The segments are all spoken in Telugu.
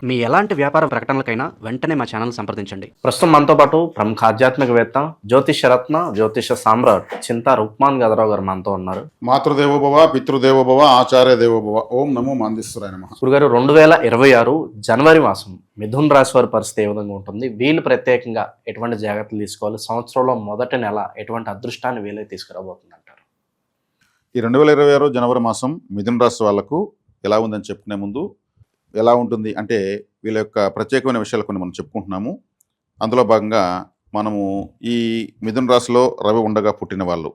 మీ ఎలాంటి వ్యాపార ప్రకటనలకైనా వెంటనే మా ఛానల్ సంప్రదించండి. ప్రస్తుతం మనతో పాటు ప్రముఖ ఆధ్యాత్మికవేత్త జ్యోతిషరత్న జ్యోతిష సామ్రాట్ చింతా రుక్మాన్ గదరావు గారు మనతో ఉన్నారు. మాతృదేవోభవ పితృదేవోభవ ఆచార్య దేవోభవ. ఓం నమో మాందేశ్వరాయ నమః. గురుగారు, 2026 జనవరి మాసం మిథున్ రాశి వారి పరిస్థితి ఏ విధంగా ఉంటుంది? వీళ్ళు ప్రత్యేకంగా ఎటువంటి జాగ్రత్తలు తీసుకోవాలి? సంవత్సరంలో మొదటి నెల ఎటువంటి అదృష్టాన్ని వీళ్ళే తీసుకురాబోతుంది అంటారు? ఈ 2026 జనవరి మాసం మిథున రాశి వాళ్లకు ఎలా ఉందని చెప్పుకునే ముందు, ఎలా ఉంటుంది అంటే వీళ్ళ యొక్క ప్రత్యేకమైన విషయాలు కొన్ని మనం చెప్పుకుంటున్నాము. అందులో భాగంగా మనము ఈ మిథున రాశిలో రవి ఉండగా పుట్టిన వాళ్ళు,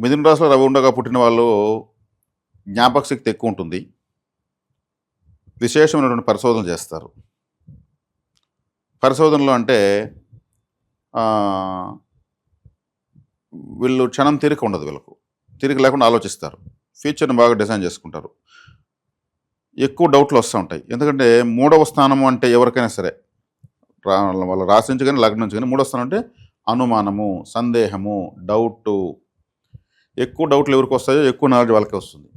మిథున రాశిలో రవి ఉండగా పుట్టిన వాళ్ళు జ్ఞాపక శక్తి ఎక్కువ ఉంటుంది, విశేషమైనటువంటి పరిశోధనలు చేస్తారు. పరిశోధనలు అంటే వీళ్ళు క్షణం తీరిక ఉండదు, వీళ్ళకు తీరిక లేకుండా ఆలోచిస్తారు, ఫ్యూచర్ని బాగా డిజైన్ చేసుకుంటారు. ఎక్కువ డౌట్లు వస్తూ ఉంటాయి. ఎందుకంటే 3వ స్థానము అంటే ఎవరికైనా సరే వాళ్ళ రాశి నుంచి కానీ లగ్నం నుంచి కానీ 3వ స్థానం అంటే అనుమానము, సందేహము, డౌటు. ఎక్కువ డౌట్లు ఎవరికి వస్తాయో ఎక్కువ నాలెడ్జ్ వాళ్ళకే వస్తుంది.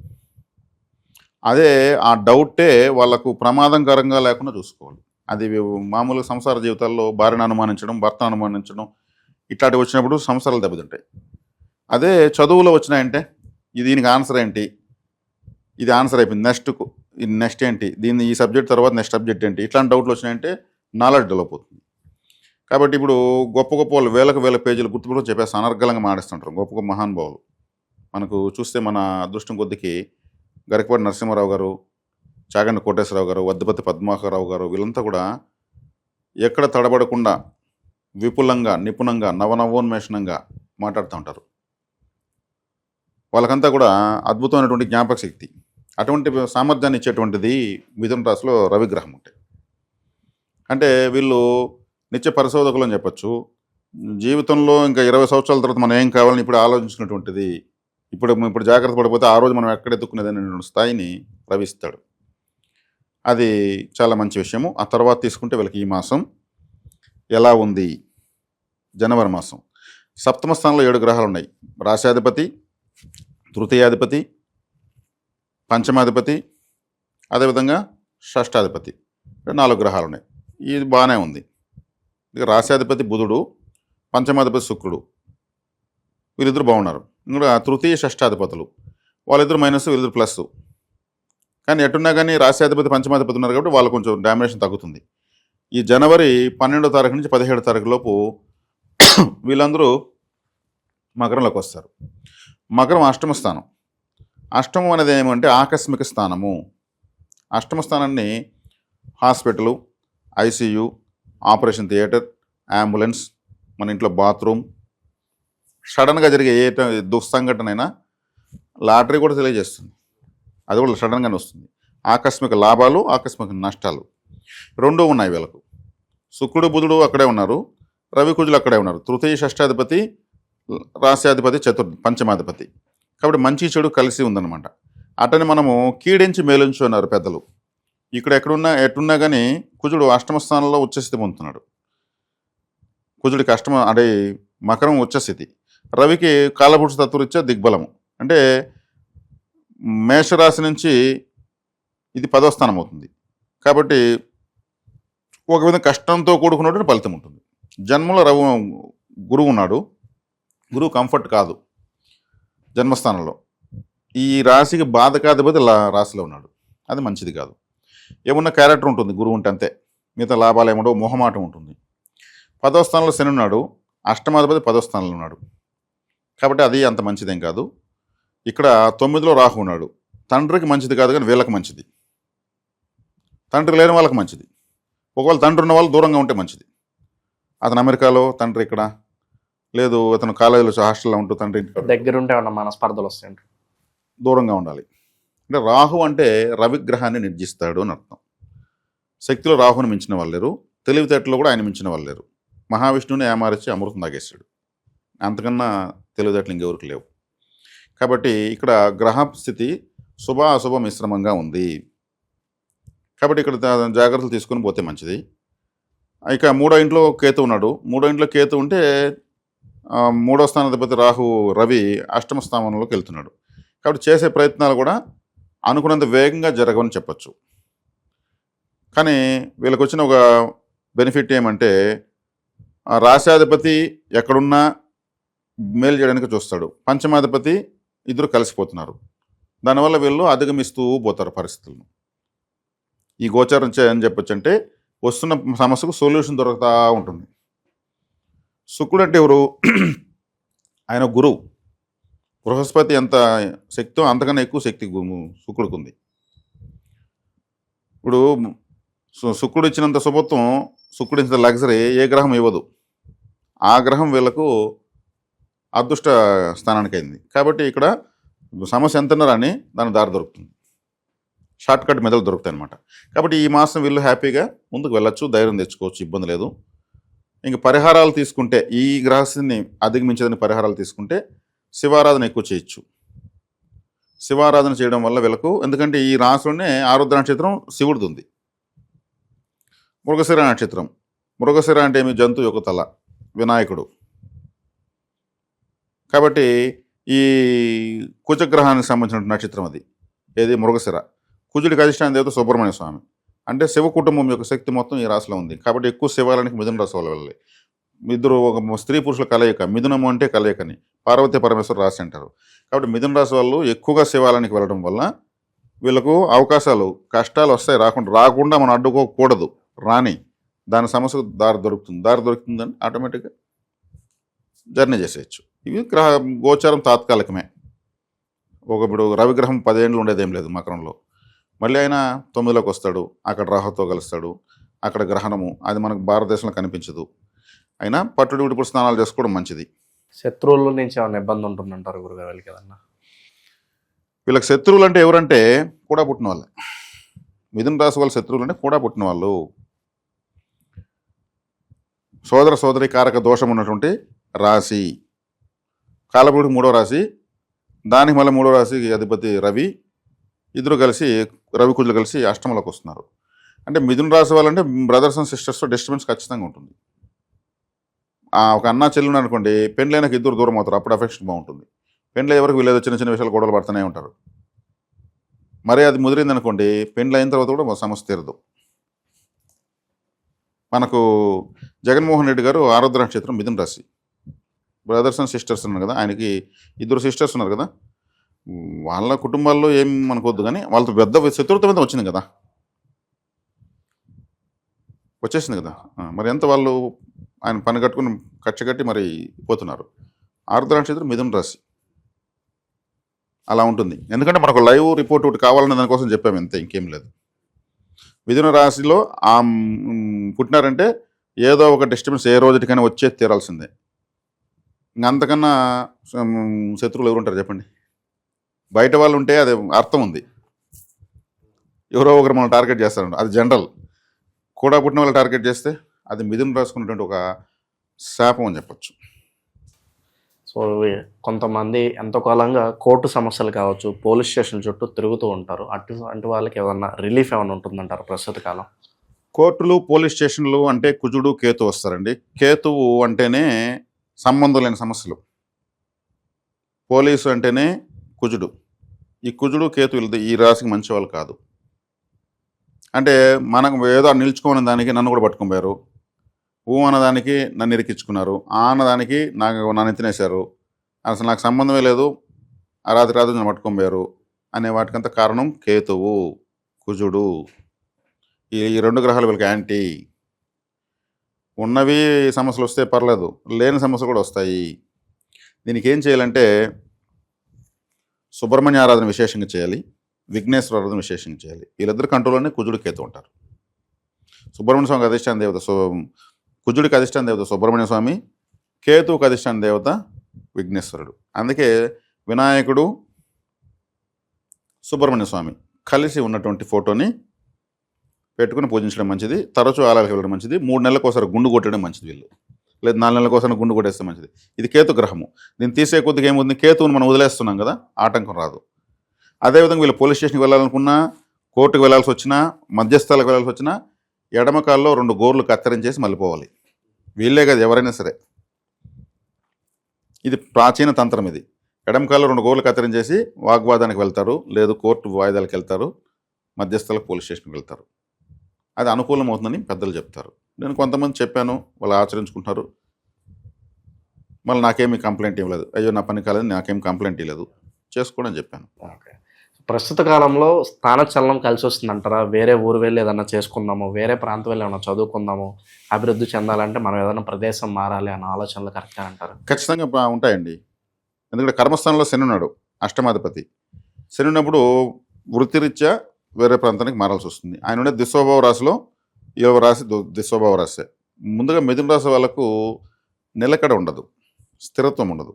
అదే ఆ డౌటే వాళ్ళకు ప్రమాదకరంగా లేకుండా చూసుకోవాలి. అది మామూలుగా సంసార జీవితాల్లో భార్యను అనుమానించడం, భర్తను అనుమానించడం ఇట్లాంటివి వచ్చినప్పుడు సంసారాలు దెబ్బతింటాయి. అదే చదువులో వచ్చినాయంటే దీనికి ఆన్సర్ ఏంటి, ఇది ఆన్సర్ అయిపోయింది, నెక్స్ట్ ఏంటి, దీన్ని ఈ సబ్జెక్ట్ తర్వాత నెక్స్ట్ సబ్జెక్ట్ ఏంటి, ఇట్లాంటి డౌట్లు వచ్చినాయంటే నాలెడ్జ్ డెవలప్ అవుతుంది. కాబట్టి ఇప్పుడు గొప్ప గొప్ప వాళ్ళు వేల పేజీలు గుర్తుపెట్టుకుని చెప్పేసి అనర్గళంగా మాడిస్తుంటారు గొప్ప గొప్ప మహానుభావులు. మనకు చూస్తే మన అదృష్టం కొద్దికి గరికపాటి నరసింహారావు గారు, చాగంటి కోటేశ్వరరావు గారు, వద్దపతి పద్మాకరరావు గారు, వీళ్ళంతా కూడా ఎక్కడ తడబడకుండా విపులంగా, నిపుణంగా, నవనవోన్మేషణంగా మాట్లాడుతూ ఉంటారు. వాళ్ళకంతా కూడా అద్భుతమైనటువంటి జ్ఞాపక శక్తి, అటువంటి సామర్థ్యాన్ని ఇచ్చేటువంటిది మిథున రాశిలో రవిగ్రహం ఉంటాయి. అంటే వీళ్ళు నిత్య పరిశోధకులు అని చెప్పచ్చు. జీవితంలో ఇంకా 20 సంవత్సరాల తర్వాత మనం ఏం కావాలని ఇప్పుడు ఆలోచించినటువంటిది, ఇప్పుడు జాగ్రత్త పడిపోతే ఆ రోజు మనం ఎక్కడ ఎత్తుకునేది అనేటువంటి స్థాయిని రవిస్తాడు. అది చాలా మంచి విషయము. ఆ తర్వాత తీసుకుంటే వీళ్ళకి ఈ మాసం ఎలా ఉంది? జనవరి మాసం సప్తమ స్థానంలో 7 గ్రహాలు ఉన్నాయి. రాశాధిపతి, తృతీయాధిపతి, పంచమాధిపతి, అదేవిధంగా షష్టాధిపతి, 4 గ్రహాలు ఉన్నాయి. ఇది బాగానే ఉంది. ఇక రాశాధిపతి బుధుడు, పంచమాధిపతి శుక్రుడు, వీళ్ళిద్దరు బాగున్నారు. ఇంకా తృతీయ షష్టాధిపతులు వాళ్ళిద్దరు మైనస్, వీళ్ళిద్దరు ప్లస్. కానీ ఎట్టున్నా కానీ రాశాధిపతి పంచమాధిపతి ఉన్నారు కాబట్టి వాళ్ళు కొంచెం డామినేషన్ తగ్గుతుంది. ఈ జనవరి 12వ తారీఖు నుంచి 17వ తారీఖు లోపు వీళ్ళందరూ మకరంలోకి వస్తారు. మకరం అష్టమ స్థానం. అష్టమం అనేది ఏమంటే ఆకస్మిక స్థానము. అష్టమ స్థానాన్ని hospital, ICU, operation theatre, ambulance, మన ఇంట్లో బాత్రూమ్, సడన్గా జరిగే ఏ దుస్సంఘటన అయినా, లాటరీ కూడా తెలియజేస్తుంది, అది కూడా సడన్గానే వస్తుంది. ఆకస్మిక లాభాలు, ఆకస్మిక నష్టాలు 2 ఉన్నాయి వీళ్ళకు. శుక్రుడు బుధుడు అక్కడే ఉన్నారు, రవి కుజులు అక్కడే ఉన్నారు. తృతీయ షష్టాధిపతి, రాశ్యాధిపతి, పంచమాధిపతి. కాబట్టి మంచి చెడు కలిసి ఉందన్నమాట. అటని మనము కీడించి మేలుంచు అన్నారు పెద్దలు. ఇక్కడ ఎట్టున్నా కానీ కుజుడు అష్టమ స్థానంలో ఉచ్చస్థితి పొందుతున్నాడు. కుజుడికి అంటే మకరం ఉచ్చస్థితి, రవికి కాలపురుష తత్వరీత్యా దిగ్బలము. అంటే మేషరాశి నుంచి ఇది 10వ స్థానం అవుతుంది. కాబట్టి ఒక విధంగా కష్టంతో కూడుకున్నటువంటి ఫలితం ఉంటుంది. జన్మలో గురువు ఉన్నాడు. గురువు కంఫర్ట్ కాదు జన్మస్థానంలో. ఈ రాశికి బాధకాధిపతి రాశిలో ఉన్నాడు, అది మంచిది కాదు. ఏమున్న క్యారెక్టర్ ఉంటుంది గురువు ఉంటే, అంతే. మిగతా లాభాలు ఏముండవు, మొహమాటం ఉంటుంది. 10వ స్థానంలో శని ఉన్నాడు, అష్టమాధిపతి 10వ స్థానంలో ఉన్నాడు. కాబట్టి అది అంత మంచిదేం కాదు. ఇక్కడ 9లో రాహు ఉన్నాడు. తండ్రికి మంచిది కాదు కానీ వీళ్ళకి మంచిది, తండ్రి లేని వాళ్ళకి మంచిది. ఒకవేళ తండ్రి ఉన్న వాళ్ళు దూరంగా ఉంటే మంచిది. అతను అమెరికాలో, తండ్రి ఇక్కడ లేదు, అతను కాలేజీలో హాస్టల్లో ఉంటూ తండ్రి దగ్గరుంటే మన స్పర్ధలు వస్తాయంట, దూరంగా ఉండాలి. అంటే రాహు అంటే రవిగ్రహాన్ని నిర్జిస్తాడు అని అర్థం. శక్తిలో రాహుని మించిన వాళ్ళు లేరు, తెలివితేటలో కూడా ఆయన మించిన వాళ్ళు లేరు. మహావిష్ణువుని ఏమారిచి అమృతం తాగేశాడు, అంతకన్నా తెలివితేటలు ఇంకెవరికి లేవు. కాబట్టి ఇక్కడ గ్రహ స్థితి శుభ అశుభ మిశ్రమంగా ఉంది. కాబట్టి ఇక్కడ జాగ్రత్తలు తీసుకొని పోతే మంచిది. ఇక 3వ ఇంట్లో కేతు ఉన్నాడు. 3వ ఇంట్లో కేతు ఉంటే 3వ స్థానాధిపతి రాహు రవి అష్టమ స్థానంలోకి వెళ్తున్నాడు. కాబట్టి చేసే ప్రయత్నాలు కూడా అనుకున్నంత వేగంగా జరగవని చెప్పచ్చు. కానీ వీళ్ళకి వచ్చిన ఒక బెనిఫిట్ ఏమంటే ఆ రాశాధిపతి ఎక్కడున్నా మేలు చేయడానికి చూస్తాడు, పంచమాధిపతి ఇద్దరు కలిసిపోతున్నారు. దానివల్ల వీళ్ళు అధిగమిస్తూ పోతారు పరిస్థితులను. ఈ గోచారం అని చెప్పొచ్చు అంటే వస్తున్న సమస్యకు సొల్యూషన్ దొరుకుతూ ఉంటుంది. శుక్రుడు అంటే ఎవరు? ఆయన గురువు. బృహస్పతి ఎంత శక్తో అంతకన్నా ఎక్కువ శక్తి శుక్రుడికి ఉంది. ఇప్పుడు శుక్రుడు ఇచ్చినంత శుభత్వం, శుక్రుడు ఇచ్చినంత లగ్జరీ ఏ గ్రహం ఇవ్వదు. ఆ గ్రహం వీళ్ళకు అదృష్ట స్థానానికి అయింది. కాబట్టి ఇక్కడ సమస్య ఎంత రాని దాని దారి దొరుకుతుంది, షార్ట్ కట్ మెదలు దొరుకుతాయి అనమాట. కాబట్టి ఈ మాసం వీళ్ళు హ్యాపీగా ముందుకు వెళ్ళొచ్చు, ధైర్యం తెచ్చుకోవచ్చు, ఇబ్బంది లేదు. ఇంక పరిహారాలు తీసుకుంటే ఈ గ్రహస్థితిని అధిగమించేదని పరిహారాలు తీసుకుంటే శివారాధన ఎక్కువ చేయొచ్చు. శివారాధన చేయడం వల్ల వీళ్ళకు, ఎందుకంటే ఈ రాశిలోనే ఆరుద్ర నక్షత్రం శివుడిది ఉంది, మృగశిర నక్షత్రం. మృగశిర అంటే ఏమి? జంతువు యొక్క తల, వినాయకుడు. కాబట్టి ఈ కుజగ్రహానికి సంబంధించిన నక్షత్రం అది. ఏది? మృగశిర. కుజుడికి అధిష్టాన దేవత సుబ్రహ్మణ్య స్వామి. అంటే శివ కుటుంబం యొక్క శక్తి మొత్తం ఈ రాశిలో ఉంది. కాబట్టి ఎక్కువ శివాలయానికి మిథున రాశి వాళ్ళు వెళ్ళాలి. ఇద్దరు ఒక స్త్రీ పురుషుల కలయిక, మిథునము అంటే కలయికని పార్వతీ పరమేశ్వర రాశి అంటారు. కాబట్టి మిథున రాశి వాళ్ళు ఎక్కువగా శివాలయానికి వెళ్ళడం వల్ల వీళ్ళకు అవకాశాలు, కష్టాలు వస్తాయి, రాకుండా మనం అడ్డుకోకూడదు, రాని దాని సమస్యకు దారి దొరుకుతుందని ఆటోమేటిక్గా జర్నీ చేసేయచ్చు. ఇవి గోచారం తాత్కాలికమే. ఇప్పుడు రవిగ్రహం 10 ఏళ్ళు ఉండేదేం లేదు మకరంలో. మళ్ళీ ఆయన 9లోకి వస్తాడు, అక్కడ రాహుతో కలుస్తాడు, అక్కడ గ్రహణము, అది మనకు భారతదేశంలో కనిపించదు. అయినా పట్టుడు విడుపుడు స్నానాలు చేసుకోవడం మంచిది. శత్రువుల నుంచి ఏమైనా ఇబ్బంది ఉంటుందంటారు గురుగారు వీళ్ళకి ఏదన్నా? వీళ్ళకి శత్రువులు అంటే ఎవరంటే కూడా పుట్టిన వాళ్ళే. మిథున రాశి వాళ్ళ శత్రువులు అంటే కూడా పుట్టిన వాళ్ళు. సోదర సోదరి కారక దోషం ఉన్నటువంటి రాశి. కాలపురుడికి 3వ రాశి, దానికి మళ్ళీ 3వ రాశికి అధిపతి రవి. ఇద్దరు కలిసి, రవి కుజులు కలిసి అష్టమంలోకి వస్తున్నారు. అంటే మిథున రాశి వాళ్ళంటే బ్రదర్స్ అండ్ సిస్టర్స్తో డిస్టర్బెన్స్ ఖచ్చితంగా ఉంటుంది. ఒక అన్న చెల్లుని అనుకోండి, పెళ్ళైనాక ఇద్దరు దూరం అవుతారు, అప్పుడు అఫెక్షన్ బాగుంటుంది. పెళ్ళి ఎవరికి వీళ్ళేదో చిన్న చిన్న విషయాలు గొడవలు పడుతూనే ఉంటారు. మరీ అది ముదిరింది అనుకోండి, పెళ్ళి అయిన తర్వాత కూడా సమస్య తీరదు. మనకు జగన్మోహన్ రెడ్డి గారు ఆరుద్ర నక్షత్రం మిథున రాశి, బ్రదర్స్ అండ్ సిస్టర్స్ ఉన్నారు కదా, ఆయనకి 2 సిస్టర్స్ ఉన్నారు కదా. వాళ్ళ కుటుంబాల్లో ఏం మనకొద్దు, కానీ వాళ్ళతో పెద్ద శత్రుత్వం మీద వచ్చింది కదా, వచ్చేసింది కదా. మరి ఎంత వాళ్ళు ఆయన పని కట్టుకుని కట్టి మరి పోతున్నారు. ఆరుద్ర నక్షత్రం మిథున రాశి అలా ఉంటుంది. ఎందుకంటే మనకు లైవ్ రిపోర్ట్ ఒకటి కావాలనే దానికోసం చెప్పాము, అంతే, ఇంకేం లేదు. మిథున రాశిలో పుట్టినారంటే ఏదో ఒక డిస్టర్బెన్స్ ఏ రోజుకైనా వచ్చే తీరాల్సిందే. ఇంక అంతకన్నా శత్రువులు ఎవరుంటారు చెప్పండి? బయట వాళ్ళు ఉంటే అది అర్థం ఉంది, ఎవరో ఒకరు మనం టార్గెట్ చేస్తారు, అది జనరల్. కూడా పుట్టిన వాళ్ళు టార్గెట్ చేస్తే అది మిథున రాసుకున్నటువంటి ఒక శాపం అని చెప్పచ్చు. సో కొంతమంది ఎంతో కాలంగా కోర్టు సమస్యలు కావచ్చు, పోలీస్ స్టేషన్ చుట్టూ తిరుగుతూ ఉంటారు. అటు వాళ్ళకి ఏమన్నా రిలీఫ్ ఏమైనా ఉంటుందంటారు ప్రస్తుత కాలం? కోర్టులు, పోలీస్ స్టేషన్లు అంటే కుజుడు, కేతు వస్తారండి. కేతువు అంటేనే సంబంధం లేని సమస్యలు, పోలీసు అంటేనే కుజుడు. ఈ కుజుడు, కేతు ఈ రాశికి మంచి వాళ్ళు కాదు. అంటే మనకు ఏదో నిల్చుకోని దానికి నన్ను కూడా పట్టుకుపోయారు, అన్నదానికి నన్ను ఇరికించుకున్నారు, అన్నదానికి నన్ను ఎత్తినేశారు, అసలు నాకు సంబంధమే లేదు, ఆ రాత్రి నన్ను పట్టుకుపోయారు అనే వాటికంత కారణం కేతువు, కుజుడు. ఈ 2 గ్రహాలు వీళ్ళకి యాంటీ. ఉన్నవి సమస్యలు వస్తే పర్లేదు, లేని సమస్యలు కూడా వస్తాయి. దీనికి ఏం చేయాలంటే సుబ్రహ్మణ్య ఆరాధన విశేషంగా చేయాలి, విఘ్నేశ్వర ఆరాధన విశేషంగా చేయాలి. వీళ్ళిద్దరు కంట్రోల్లోనే కుజుడు, కేతు ఉంటారు. సుబ్రహ్మణ్య స్వామికి అధిష్టాన దేవత కుజుడికి అధిష్టాన దేవత సుబ్రహ్మణ్య స్వామి, కేతువుకి అధిష్టాన దేవత విఘ్నేశ్వరుడు. అందుకే వినాయకుడు, సుబ్రహ్మణ్య స్వామి కలిసి ఉన్నటువంటి ఫోటోని పెట్టుకుని పూజించడం మంచిది. తరచూ ఆలయాలకు వెళ్ళడం మంచిది. 3 నెలలకు ఒకసారి గుండు కొట్టడం మంచిది. వీళ్ళు లేదు 4 నెలలకు ఒకసారి గుండు కొట్టేస్తే మంచిది. ఇది కేతు గ్రహము. దీన్ని తీసే కొద్దిగా ఏమవుతుంది, కేతువుని మనం వదిలేస్తున్నాం కదా, ఆటంకం రాదు. అదేవిధంగా వీళ్ళు పోలీస్ స్టేషన్కి వెళ్ళాలనుకున్నా, కోర్టుకు వెళ్ళాల్సి వచ్చినా, మధ్యస్థాలకు వెళ్ళాల్సి వచ్చినా ఎడమ కాల్లో 2 గోర్లు కత్తిరించేసి మళ్ళీ పోవాలి. వీళ్ళే కదా, ఎవరైనా సరే. ఇది ప్రాచీన తంత్రం. ఇది ఎడమ కాల్లో 2 గోర్లు కత్తిరించేసి వాగ్వాదానికి వెళ్తారు, లేదు కోర్టు వాయిదాలకు వెళ్తారు, మధ్యస్థలకు పోలీస్ స్టేషన్కి వెళ్తారు. అది అనుకూలం అవుతుందని పెద్దలు చెప్తారు. నేను కొంతమంది చెప్పాను, వాళ్ళు ఆచరించుకుంటున్నారు. మళ్ళీ నాకేమీ కంప్లైంట్ ఇవ్వలేదు. అయ్యో నా పని కాలేదు, నాకేం కంప్లైంట్ ఇవ్వలేదు, చేసుకోండి అని చెప్పాను. ఓకే. ప్రస్తుత కాలంలో స్థానచలనం కలిసి వస్తుందంటారా? వేరే ఊరు వెళ్ళి ఏదన్నా చేసుకుందాము, వేరే ప్రాంతం వెళ్ళి ఏమన్నా చదువుకుందాము, అభివృద్ధి చెందాలంటే మనం ఏదైనా ప్రదేశం మారాలి అన్న ఆలోచనలు కరెక్టే అంటారు? ఖచ్చితంగా ఉంటాయండి. ఎందుకంటే కర్మస్థానంలో శని ఉన్నాడు, అష్టమాధిపతి. శని ఉన్నప్పుడు వృత్తిరీత్యా వేరే ప్రాంతానికి మారాల్సి వస్తుంది. ఆయన ఉండే దిశోభావ రాశిలో 7వ రాశి దిశోభావ రాశి. ముందుగా మిథున రాశి వాళ్ళకు నిలకడ ఉండదు, స్థిరత్వం ఉండదు.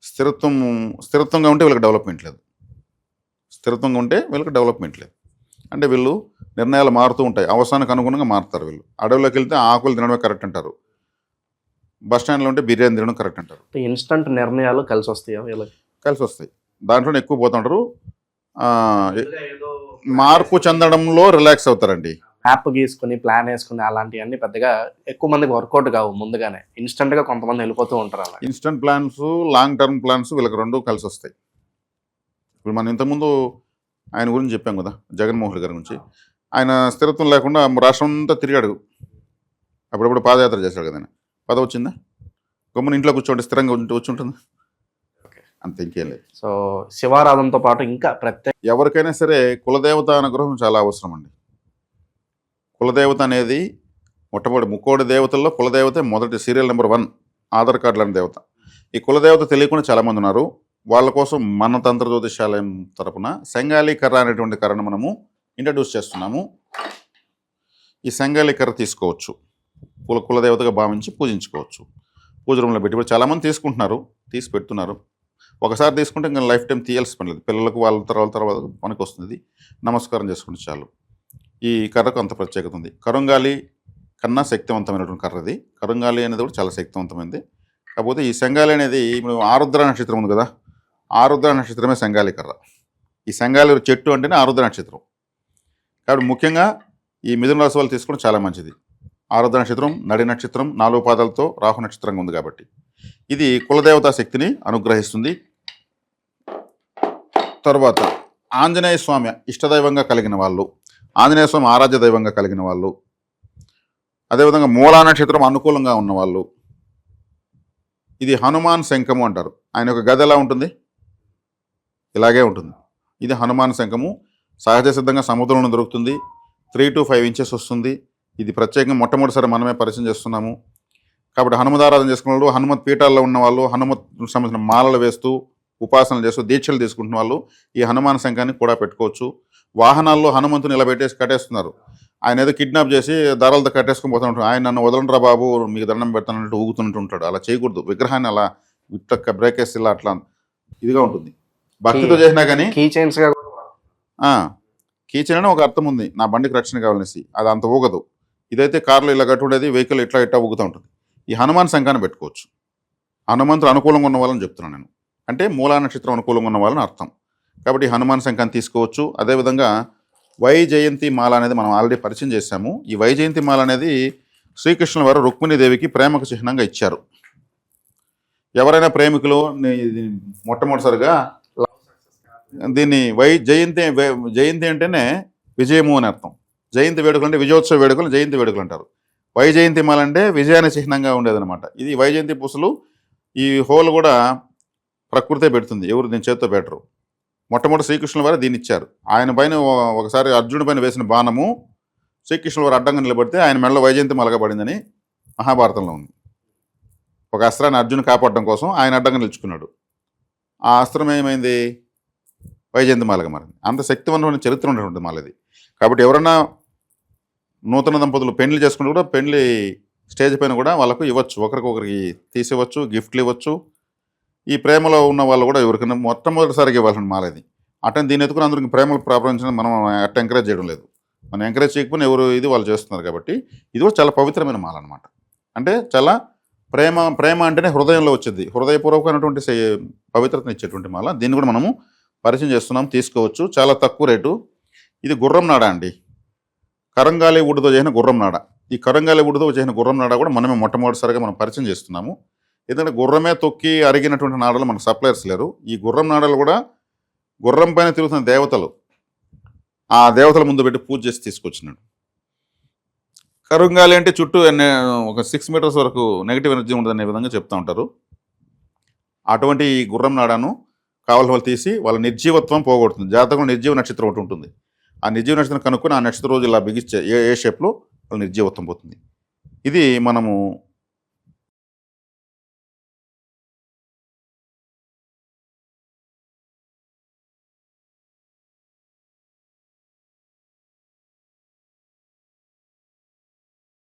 స్థిరత్వంగా ఉంటే వీళ్ళకి డెవలప్మెంట్ లేదు. స్థిరత్వంగా ఉంటే వీళ్ళకి డెవలప్మెంట్ లేదు. అంటే వీళ్ళు నిర్ణయాలు మారుతూ ఉంటాయి, అవసరానికి అనుగుణంగా మారుతారు. వీళ్ళు అడవిలోకి వెళ్తే ఆకులు తినడమే కరెక్ట్ అంటారు, బస్ స్టాండ్లో ఉంటే బిర్యానీ తినడం కరెక్ట్ అంటారు. ఇన్స్టంట్ నిర్ణయాలు కలిసి వస్తాయా వీళ్ళకి? కలిసి వస్తాయి, దాంట్లోనే ఎక్కువ పోతుంటారు. మార్పు చెందడంలో రిలాక్స్ అవుతారండి. యాప్ గీసుకుని ప్లాన్ వేసుకుని అలాంటివన్నీ పెద్దగా ఎక్కువ మందికి వర్కౌట్ కావు. ముందుగానే ఇన్స్టంట్గా కొంతమంది వెళ్ళిపోతూ ఉంటారు. అలా instant plans, long term plans వీళ్ళకి రెండు కలిసి వస్తాయి. ఇప్పుడు మనం ఇంతకుముందు ఆయన గురించి చెప్పాం కదా, జగన్మోహన్ రెడ్డి గారి గురించి. ఆయన స్థిరత్వం లేకుండా రాష్ట్రం అంతా తిరిగాడు, అప్పుడప్పుడు పాదయాత్ర చేశాడు కదా. ఆయన పదవి వచ్చిందా? గమ్మున ఇంట్లో కూర్చోండి, స్థిరంగా వచ్చి ఉంటుంది, అంత ఇంకేం లేదు. సో శివారాధనతో పాటు ఇంకా ప్రత్యేక ఎవరికైనా సరే కులదేవత అనుగ్రహం చాలా అవసరం అండి. కులదేవత అనేది మొట్టమొదటి ముక్కోడి దేవతల్లో కులదేవత మొదటి సీరియల్ నెంబర్ 1 ఆధార్ కార్డు లాంటి దేవత. ఈ కులదేవత తెలియకుండా చాలామంది ఉన్నారు. వాళ్ళ కోసం మన తంత్ర జ్యోతిషాలయం తరపున సంగాలి కర్ర అనేటువంటి కర్రను మనము ఇంట్రడ్యూస్ చేస్తున్నాము. ఈ సంగాలి కర్ర తీసుకోవచ్చు, కులదేవతగా భావించి పూజించుకోవచ్చు. పూజ రూమ్లో పెట్టి ఇప్పుడు చాలామంది తీసుకుంటున్నారు, తీసి పెడుతున్నారు. ఒకసారి తీసుకుంటే ఇంకా లైఫ్ టైం తీయాల్సి పని లేదు. పిల్లలకు వాళ్ళ తర్వాత మనకు వస్తుంది. నమస్కారం చేసుకుంటే చాలు. ఈ కర్రకు అంత ప్రత్యేకత ఉంది. కరుంగాలి కన్నా శక్తివంతమైనటువంటి కర్ర ఇది. కరుంగాలి అనేది కూడా చాలా శక్తివంతమైనది. కాకపోతే ఈ సంగాలి అనేది ఇప్పుడు ఆరుద్ర నక్షత్రం ఉంది కదా, ఆరుద్ర నక్షత్రమే సంగాలి కర్ర. ఈ సంగాలి చెట్టు అంటేనే ఆరుద్ర నక్షత్రం. కాబట్టి ముఖ్యంగా ఈ మిథున రాశి వాళ్ళు తీసుకోవడం చాలా మంచిది. ఆరుద్ర నక్షత్రం, నడి నక్షత్రం, 4 పాదాలతో రాహు నక్షత్రంగా ఉంది కాబట్టి ఇది కులదేవతా శక్తిని అనుగ్రహిస్తుంది. తర్వాత ఆంజనేయ స్వామి ఇష్టదైవంగా కలిగిన వాళ్ళు, ఆంజనేయ స్వామి ఆరాధ్య దైవంగా కలిగిన వాళ్ళు, అదేవిధంగా మూలా నక్షత్రం అనుకూలంగా ఉన్నవాళ్ళు, ఇది హనుమాన్ శంఖము అంటారు. ఆయన యొక్క గద ఎలా ఉంటుంది? ఇలాగే ఉంటుంది. ఇది హనుమాన్ శంఖము. సహజ సిద్ధంగా సముద్రంలో దొరుకుతుంది. 3 to 5 ఇంచెస్ వస్తుంది. ఇది ప్రత్యేకంగా మొట్టమొదటిసారి మనమే పరిచయం చేస్తున్నాము. కాబట్టి హనుమదారాధన చేసుకున్న వాళ్ళు, హనుమత్ పీఠాల్లో ఉన్న వాళ్ళు, హనుమత్ సంబంధించిన మాలలు వేస్తూ ఉపాసనలు చేస్తూ దీక్షలు తీసుకుంటున్న వాళ్ళు ఈ హనుమాన్ శంఖాన్ని కూడా పెట్టుకోవచ్చు. వాహనాల్లో హనుమంతుని ఇలా పెట్టేసి కట్టేస్తున్నారు. ఆయన ఏదో కిడ్నాప్ చేసి దారాలతో కట్టేసుకుని పోతూ ఉంటాడు. ఆయన నన్ను వదలండ్రా బాబు, మీకు దండం పెడతానంటూ ఊగుతుంటూ ఉంటాడు. అలా చేయకూడదు. విగ్రహాన్ని అలా ఇట్లా బ్రేక్ వేసి ఇలా అట్లా ఇదిగా ఉంటుంది. భక్తితో చేసినా కానీ కీ చైన్స్ కీచైన్ అని ఒక అర్థం ఉంది, నా బండికి రక్షణ కావాలనేసి. అది అంత ఊగదు. ఇదైతే కార్లో ఇలా కట్టుండేది, వెహికల్ ఇట్లా ఊగుతూ ఉంటుంది. ఈ హనుమాన్ శంఖాన్ని పెట్టుకోవచ్చు. హనుమంతుడు అనుకూలంగా ఉన్న వాళ్ళని చెప్తున్నాను నేను, అంటే మూలా నక్షత్రం అనుకూలంగా ఉన్న వాళ్ళని అర్థం. కాబట్టి హనుమాన్ శంఖాన్ని తీసుకోవచ్చు. అదేవిధంగా వైజయంతి మాల అనేది మనం ఆల్రెడీ పరిచయం చేశాము. ఈ వైజయంతి మాల అనేది శ్రీకృష్ణుల వారు రుక్మిణీదేవికి ప్రేమకు చిహ్నంగా ఇచ్చారు. ఎవరైనా ప్రేమికులు మొట్టమొదటిసారిగా దీన్ని జయంతి అంటేనే విజయము అని అర్థం. జయంతి వేడుకలు అంటే విజయోత్సవ వేడుకలు జయంతి వేడుకలు అంటారు. వైజయంతి మాల అంటే విజయానికి చిహ్నంగా ఉండేదన్నమాట. ఇది వైజయంతి పూసలు. ఈ హోల్ కూడా ప్రకృతే పెడుతుంది, ఎవరు దీని చేతితో పెట్టరు. మొట్టమొదటి శ్రీకృష్ణుల వారు దీన్ని ఇచ్చారు. ఆయన పైన ఒకసారి అర్జునుడి పైన వేసిన బాణము శ్రీకృష్ణుల వారు అడ్డంగా నిలబడితే ఆయన మెడలో వైజయంతి మాలగా పడిందని మహాభారతంలో ఉంది. ఒక అస్త్రాన్ని అర్జును కాపాడడం కోసం ఆయన అడ్డంగా నిలుచుకున్నాడు. ఆ అస్త్రం ఏమైంది? వైజయంతి మాలగా మారింది. అంత శక్తివంతమైన చరిత్ర ఉన్నటువంటి మాలది. కాబట్టి ఎవరన్నా నూతన దంపతులు పెళ్లి చేసుకుంటే కూడా పెళ్లి స్టేజ్ పైన కూడా వాళ్ళకు ఇవ్వచ్చు, ఒకరికొకరికి తీసివ్వచ్చు, గిఫ్ట్లు ఇవ్వచ్చు. ఈ ప్రేమలో ఉన్న వాళ్ళు కూడా ఎవరికైనా మొట్టమొదటిసారిగా ఇవ్వాల్సిన మాలది. అటెండ్ దీన్ని ఎత్తుకుని అందరికి ప్రేమలు ప్రారంభించడం మనం అట్ట ఎంకరేజ్ చేయడం లేదు. మనం ఎంకరేజ్ చేయకపోయినా ఎవరు ఇది వాళ్ళు చేస్తున్నారు. కాబట్టి ఇది కూడా చాలా పవిత్రమైన మాల అనమాట. అంటే చాలా ప్రేమ అంటేనే హృదయంలో వచ్చేది, హృదయపూర్వకమైనటువంటి పవిత్రతను ఇచ్చేటువంటి మాల. దీన్ని కూడా మనము పరిచయం చేస్తున్నాం, తీసుకోవచ్చు. చాలా తక్కువ రేటు. ఇది గుర్రం నాడ అండి, కరంగాలి వుడ్తో చేసిన గుర్రం నాడ. ఈ కరంగాలి వుడ్తో చేసిన గుర్రం నాడ కూడా మనమే మొట్టమొదటిసారిగా మనం పరిచయం చేస్తున్నాము. ఎందుకంటే గుర్రమే తొక్కి అరిగినటువంటి నాడలు మనకు సప్లయర్స్ లేరు. ఈ గుర్రం నాడలు కూడా గుర్రం పైన తిరుగుతున్న దేవతలు, ఆ దేవతల ముందు పెట్టి పూజ చేసి తీసుకొచ్చినాడు. కరుంగాలి అంటే చుట్టూ ఒక 6 మీటర్స్ వరకు నెగిటివ్ ఎనర్జీ ఉండదనే విధంగా చెప్తూ ఉంటారు. అటువంటి ఈ గుర్రం నాడాను కావాల్సిన వాళ్ళు తీసి వాళ్ళ నిర్జీవత్వం పోగొడుతుంది. జాతకంలో నిర్జీవ నక్షత్రం ఒకటి ఉంటుంది. ఆ నిర్జీవ నక్షత్రం కనుక్కొని ఆ నక్షత్రం రోజు ఇలా బిగిస్తే ఏ షేప్లో వాళ్ళ నిర్జీవత్వం పోతుంది. ఇది మనము